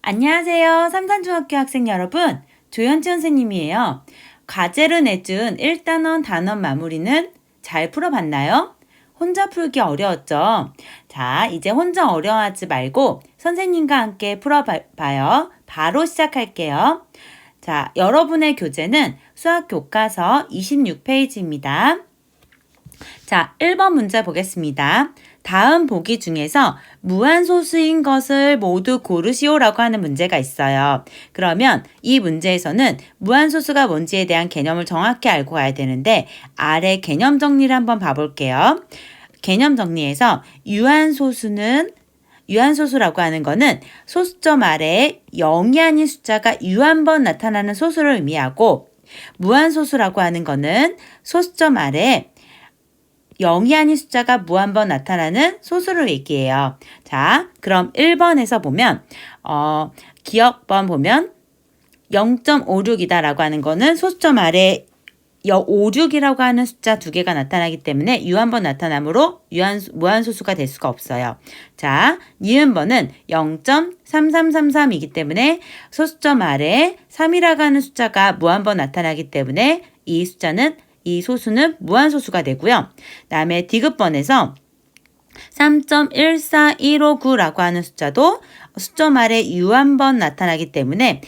안녕하세요. 삼산중학교 학생 여러분. 조현지 선생님이에요. 과제로 내준 1단원 단원 마무리는 잘 풀어봤나요? 혼자 풀기 어려웠죠? 자, 이제 혼자 어려워하지 말고 선생님과 함께 풀어봐요. 바로 시작할게요. 자, 여러분의 교재는 수학 교과서 26페이지입니다. 자, 1번 문제 보겠습니다. 다음 보기 중에서 무한소수인 것을 모두 고르시오라고 하는 문제가 있어요. 그러면 이 문제에서는 무한소수가 뭔지에 대한 개념을 정확히 알고 가야 되는데 아래 개념 정리를 한번 봐볼게요. 개념 정리에서 유한소수라고 하는 거는 소수점 아래에 0이 아닌 숫자가 유한번 나타나는 소수를 의미하고 무한소수라고 하는 거는 소수점 아래에 0이 아닌 숫자가 무한번 나타나는 소수를 얘기해요. 자, 그럼 1번에서 보면 기억번 보면 0.56이다 라고 하는 거는 소수점 아래 56이라고 하는 숫자 두 개가 나타나기 때문에 유한번 나타나므로 무한소수가 될 수가 없어요. 자, 니은번은 0.3333이기 때문에 소수점 아래 3이라고 하는 숫자가 무한번 나타나기 때문에 이 소수는 무한소수가 되고요. 다음에 디귿번에서 3.14159라고 하는 숫자도 수점 아래 유한번 나타나기 때문에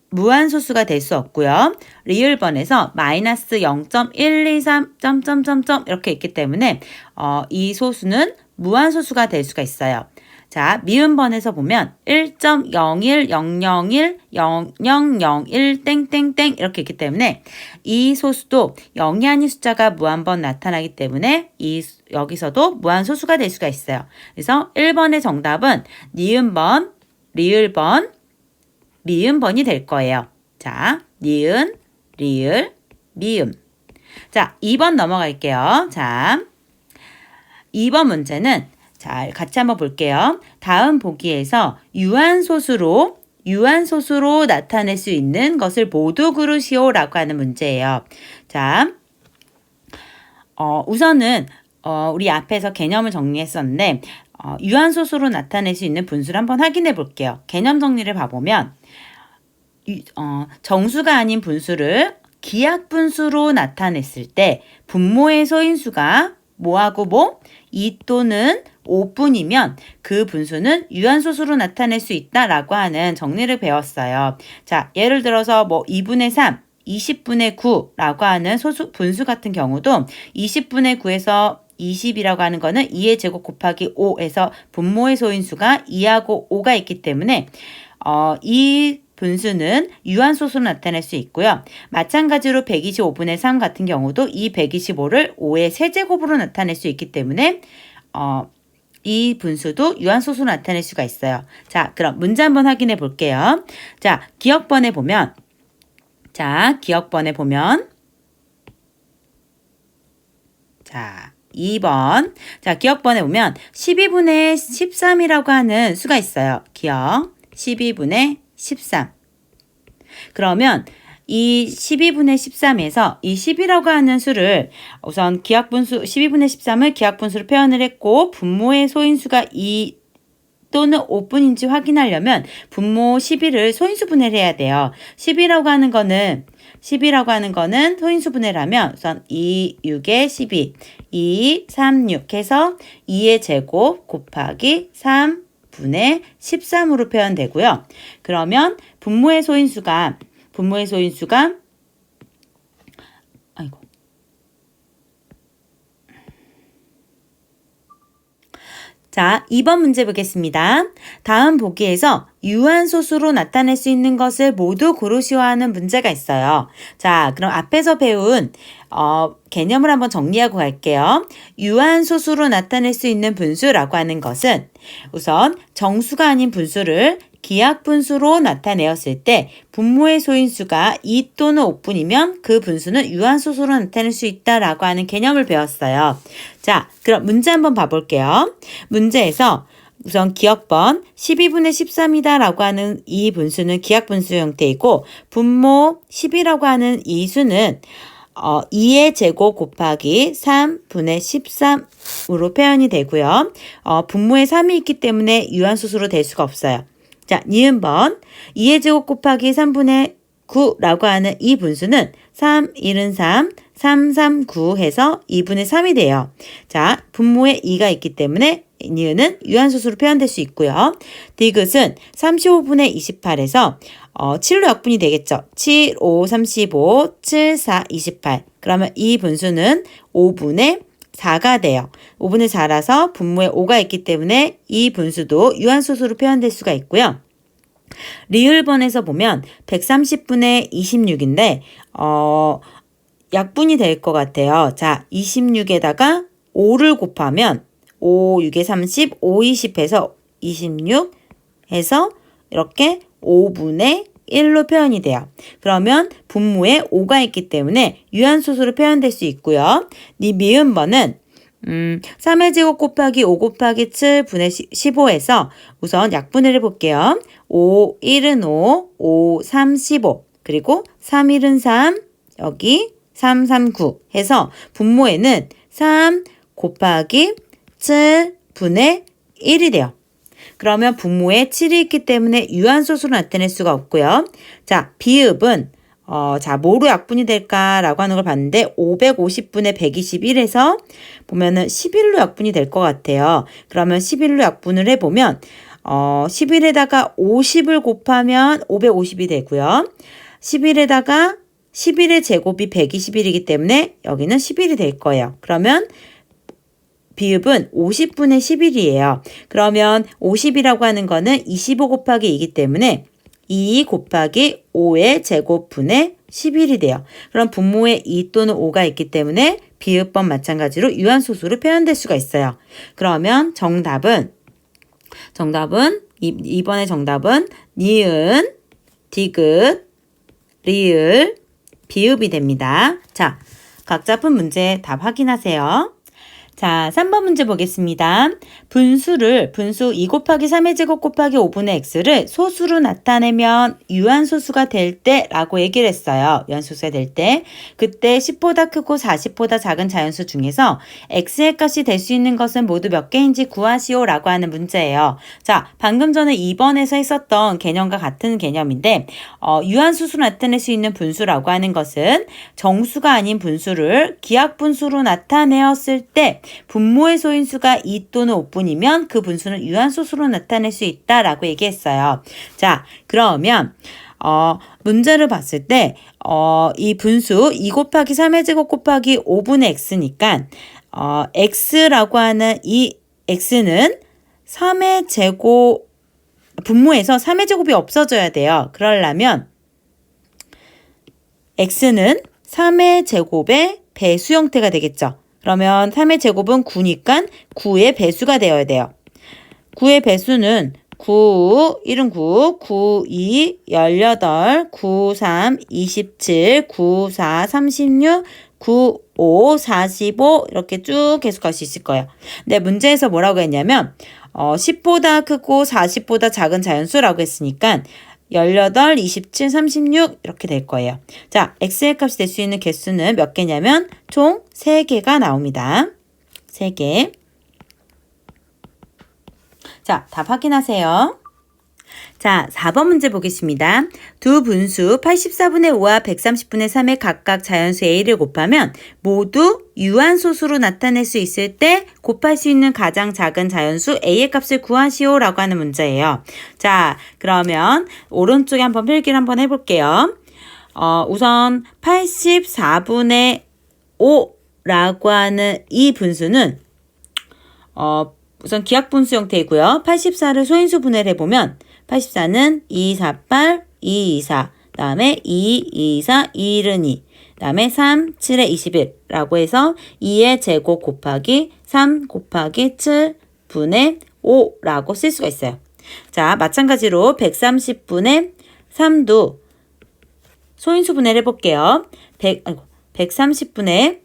무한소수가 될 수 없고요. 리을번에서 마이너스 0.123 이렇게 있기 때문에 이 소수는 무한소수가 될 수가 있어요. 자, 미음번에서 보면 1.010010001 땡땡땡 이렇게 있기 때문에 이 소수도 0이 아닌 숫자가 무한번 나타나기 때문에 여기서도 무한소수가 될 수가 있어요. 그래서 1번의 정답은 니은번, 리을번, 미음번이 될 거예요. 자, 니은, 리을, 미음. 자, 2번 넘어갈게요. 자, 2번 문제는 자, 같이 한번 볼게요. 다음 보기에서 유한소수로 나타낼 수 있는 것을 모두 고르시오라고 하는 문제예요. 자, 우선은 우리 앞에서 개념을 정리했었는데 유한소수로 나타낼 수 있는 분수를 한번 확인해 볼게요. 개념 정리를 봐보면 정수가 아닌 분수를 기하분수로 나타냈을 때 분모의 소인수가 뭐하고 2 또는 5분이면 그 분수는 유한소수로 나타낼 수 있다라고 하는 정리를 배웠어요. 자, 예를 들어서 2분의 3, 20분의 9라고 하는 분수 같은 경우도 20분의 9에서 20이라고 하는 거는 2의 제곱 곱하기 5에서 분모의 소인수가 2하고 5가 있기 때문에 이 분수는 유한소수로 나타낼 수 있고요. 마찬가지로 125분의 3 같은 경우도 이 125를 5의 세제곱으로 나타낼 수 있기 때문에 이 분수도 유한소수로 나타낼 수가 있어요. 자, 그럼 문제 한번 확인해 볼게요. 자, 기억번에 보면 자, 2번. 자, 기억번에 보면 12분의 13이라고 하는 수가 있어요. 기억 12분의 13. 그러면 이 12분의 13에서 이 10이라고 하는 수를 우선 기하분수 12분의 13을 기하분수로 표현을 했고 분모의 소인수가 2 또는 5분인지 확인하려면 분모 11을 소인수분해를 해야 돼요. 10이라고 하는 거는 소인수분해를 하면 우선 2, 6에 12, 2, 3, 6 해서 2의 제곱 곱하기 3분의 13으로 표현되고요. 그러면 분모의 소인수가 자, 2번 문제 보겠습니다. 다음 보기에서 유한소수로 나타낼 수 있는 것을 모두 고르시오 하는 문제가 있어요. 자, 그럼 앞에서 배운 개념을 한번 정리하고 갈게요. 유한소수로 나타낼 수 있는 분수라고 하는 것은 우선 정수가 아닌 분수를 기하분수로 나타내었을 때 분모의 소인수가 2 또는 5분이면 그 분수는 유한소수로 나타낼 수 있다라고 하는 개념을 배웠어요. 자, 그럼 문제 한번 봐볼게요. 문제에서 우선 기억번 12분의 13이다 라고 하는 이 분수는 기하분수 형태이고 분모 10이라고 하는 이 수는 2의 제곱 곱하기 3분의 13으로 표현이 되고요. 분모에 3이 있기 때문에 유한소수로 될 수가 없어요. 자, 니은번 2의 제곱 곱하기 3분의 9라고 하는 이 분수는 3, 1은 3, 3, 3, 9 해서 2분의 3이 돼요. 자, 분모에 2가 있기 때문에 니은은 유한소수로 표현될 수 있고요. 디귿은 35분의 28에서 7로 약분이 되겠죠. 7, 5, 35, 7, 4, 28. 그러면 이 분수는 5분의 4가 돼요. 5분의 4라서 분모에 5가 있기 때문에 이 분수도 유한소수로 표현될 수가 있고요. 리을번에서 보면 130분의 26인데 약분이 될 것 같아요. 자, 26에다가 5를 곱하면 5, 6에 30, 5, 20 해서 26 해서 이렇게 5분의 1로 표현이 돼요. 그러면 분모에 5가 있기 때문에 유한소수로 표현될 수 있고요. 미음번은 3의 제곱 곱하기 5 곱하기 7분의 15에서 우선 약분을 해볼게요. 5, 1은 5, 5, 3, 15 그리고 3, 1은 3 여기 3, 3, 9 해서 분모에는 3 곱하기 7분의 1이 돼요. 그러면 분모에 7이 있기 때문에 유한소수로 나타낼 수가 없고요. 자, 비읍은 자, 뭐로 약분이 될까라고 하는 걸 봤는데 550분의 121에서 보면은 11로 약분이 될 것 같아요. 그러면 11로 약분을 해보면 11에다가 50을 곱하면 550이 되고요. 11에다가 11의 제곱이 121이기 때문에 여기는 11이 될 거예요. 그러면 비읍은 50분의 11이에요. 그러면 50이라고 하는 거는 25 곱하기 2이기 때문에 2 곱하기 5의 제곱분의 11이 돼요. 그럼 분모에 2 또는 5가 있기 때문에 비읍번 마찬가지로 유한소수로 표현될 수가 있어요. 그러면 정답은 이번에 정답은 니은, 디귿, 리을, 비읍이 됩니다. 자, 각자 푼 문제 답 확인하세요. 자, 3번 문제 보겠습니다. 분수 2 곱하기 3의 제곱 곱하기 5분의 x를 소수로 나타내면 유한소수가 될 때 라고 얘기를 했어요. 유한소수가 될 때. 그때 10보다 크고 40보다 작은 자연수 중에서 x의 값이 될 수 있는 것은 모두 몇 개인지 구하시오 라고 하는 문제예요. 자, 방금 전에 2번에서 했었던 개념과 같은 개념인데 유한소수로 나타낼 수 있는 분수라고 하는 것은 정수가 아닌 분수를 기하분수로 나타내었을 때 분모의 소인수가 2 또는 5분이면 그 분수는 유한소수로 나타낼 수 있다라고 얘기했어요. 자, 그러면 문제를 봤을 때 이 분수 2 곱하기 3의 제곱 곱하기 5분의 x니까 x라고 하는 이 x는 3의 제곱 분모에서 3의 제곱이 없어져야 돼요. 그러려면 x는 3의 제곱의 배수 형태가 되겠죠. 그러면 3의 제곱은 9니까 9의 배수가 되어야 돼요. 9의 배수는 9, 1은 9, 9, 2, 18, 9, 3, 27, 9, 4, 36, 9, 5, 45 이렇게 쭉 계속할 수 있을 거예요. 근데 문제에서 뭐라고 했냐면 10보다 크고 40보다 작은 자연수라고 했으니까 18, 27, 36 이렇게 될 거예요. 자, x의 값이 될 수 있는 개수는 몇 개냐면 총 3개가 나옵니다. 3개. 자, 답 확인하세요. 자, 4번 문제 보겠습니다. 두 분수 84분의 5와 130분의 3의 각각 자연수 a를 곱하면 모두 유한소수로 나타낼 수 있을 때 곱할 수 있는 가장 작은 자연수 a의 값을 구하시오 라고 하는 문제예요. 자, 그러면 오른쪽에 한번 필기를 한번 해볼게요. 우선 84분의 5라고 하는 이 분수는 우선 기하분수 형태이고요. 84를 소인수 분해를 해보면 84는 2, 4, 8, 2, 2, 4, 다음에 2, 2, 4, 1은 2, 다음에 3, 7에 21라고 해서 2의 제곱 곱하기 3 곱하기 7분의 5라고 쓸 수가 있어요. 자, 마찬가지로 130분의 3도 소인수 분해를 해볼게요. 130분의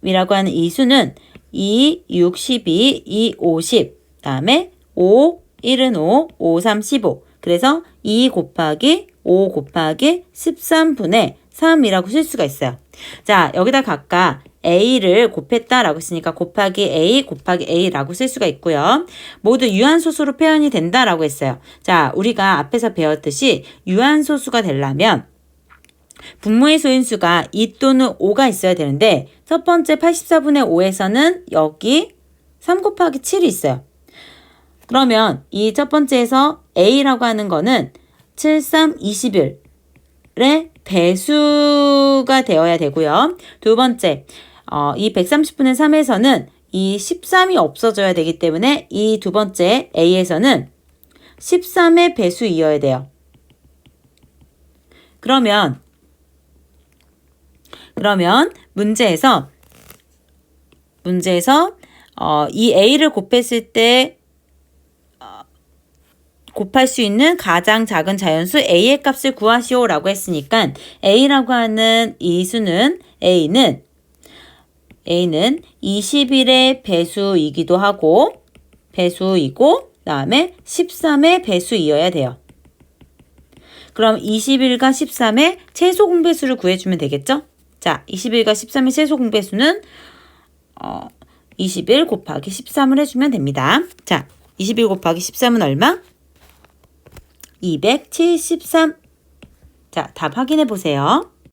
이라고 하는 이 수는 2, 6, 12, 2, 50, 다음에 5, 1은 5, 5, 3, 15. 그래서 2 곱하기 5 곱하기 13분의 3이라고 쓸 수가 있어요. 자, 여기다 각각 A를 곱했다라고 했으니까 곱하기 A 곱하기 A라고 쓸 수가 있고요. 모두 유한소수로 표현이 된다라고 했어요. 자, 우리가 앞에서 배웠듯이 유한소수가 되려면 분모의 소인수가 2 또는 5가 있어야 되는데 첫 번째 84분의 5에서는 여기 3 곱하기 7이 있어요. 그러면 이 첫 번째에서 A라고 하는 거는 7, 3, 21의 배수가 되어야 되고요. 두 번째, 이 130분의 3에서는 이 13이 없어져야 되기 때문에 이 두 번째 A에서는 13의 배수이어야 돼요. 그러면 문제에서 이 A를 곱했을 때 곱할 수 있는 가장 작은 자연수 A의 값을 구하시오라고 했으니까 A라고 하는 이 수는 A는 21의 배수이기도 하고 배수이고 그다음에 13의 배수이어야 돼요. 그럼 21과 13의 최소 공배수를 구해주면 되겠죠? 자, 21과 13의 최소 공배수는 21 곱하기 13을 해주면 됩니다. 자, 21 곱하기 13은 얼마? 273. 자, 답 확인해 보세요.